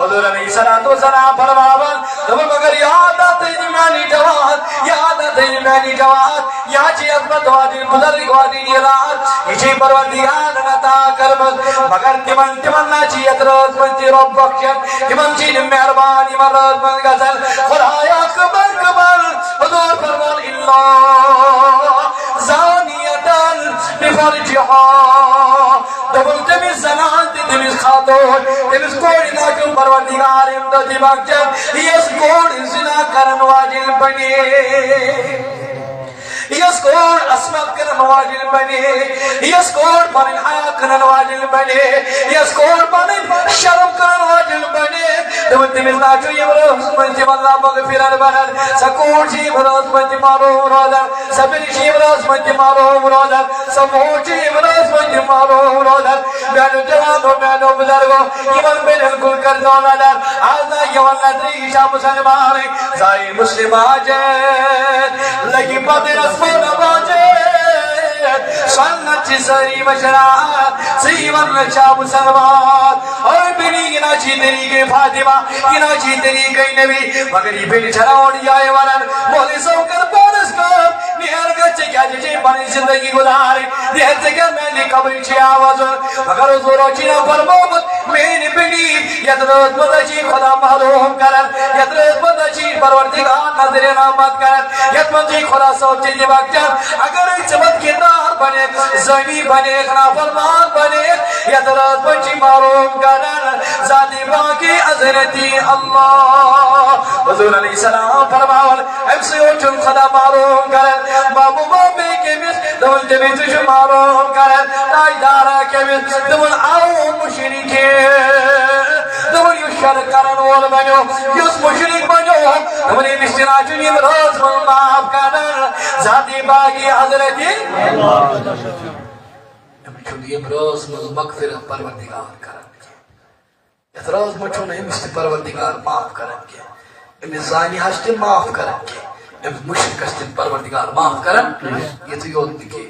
حضور علیہ الصلوۃ والسلام فرماون تم مگر یاد آتے میانی جوان یاد آتے میانی جوان یا چی عظمت وادی بزرگ وادی نیرات یہ پروردگار عطا کرمت مگر تمن ناچی اترات من رب بخشت تمن چی مہربانی مرد من غزل خدایا اکبر کبر حضور فرمان اللہ زانیتن بفرجها دبل تمیز زنان تمیز خاتون تمیز کوڑی ناکم پروردگار امدادی بخشت یس کوڑی زنا کرن واجل بنی یس کوڑ اسمت کرن واجل بنی یس کوڑ پنن حیا کرن واجل بنی یس کوڑ پنن شرم کرن واجل بنی دبل تمیز ناچو یمروز منتی واللہ مغفران بنن سکوڑ چی مروز منتی مارو مرادن سبن چی مروز منتی مارو مرادن سموڑ چی مروز منتی مارو مرادن میانو جوانو میانو بزرگو یمن بینن کل کردونا در آزا یوان ندری شام مسلمان زائی مسلم آجد لگی پتی رسول باجد سنت سری مشرات سیون رشا مسلمان اور بینی گنا چی تیری کے فاطمہ گنا چی تیری کئی نبی مگر یہ بینی چھراؤڑی آئے ورن مولی سو کر پانس کام نیار گچے کیا جی پانی زندگی گزاری نیار سے میں نے قبری چی آواز مگر حضورو چینا پر محمد میں بینی یدرت مدہ چی خدا محروم کرن یدرت مدہ چی پروردگار نظر نامت کرن یدمن چی خدا سوچ چی بکچن اگر ایک چمت کی نار بنے زمین بنے نافرمان بنے یدرت مدہ چی محروم کرن ذاتی باقی حضرتی اللہ حضور علیہ السلام فرماول امسی اوچن خدا محروم کرن بابو بابے کے مس دول جمیت شو محروم کرن تاج دارا کے مس دول آو مشرکی دول یو شرک کرن وول بنو یوس مشرک بنو دول مشتنا چنیم روز من معاف کرن ذاتی باقی حضرتی اللہ چنیم روز من مغفرت پروردگار کرن اعتراض مچھو نہیں مجھتے پروردگار معاف کرن کے امی زانی ہستے معاف کرن کے امی مشرک ہستے پروردگار معاف کرن یہ تو یود نکے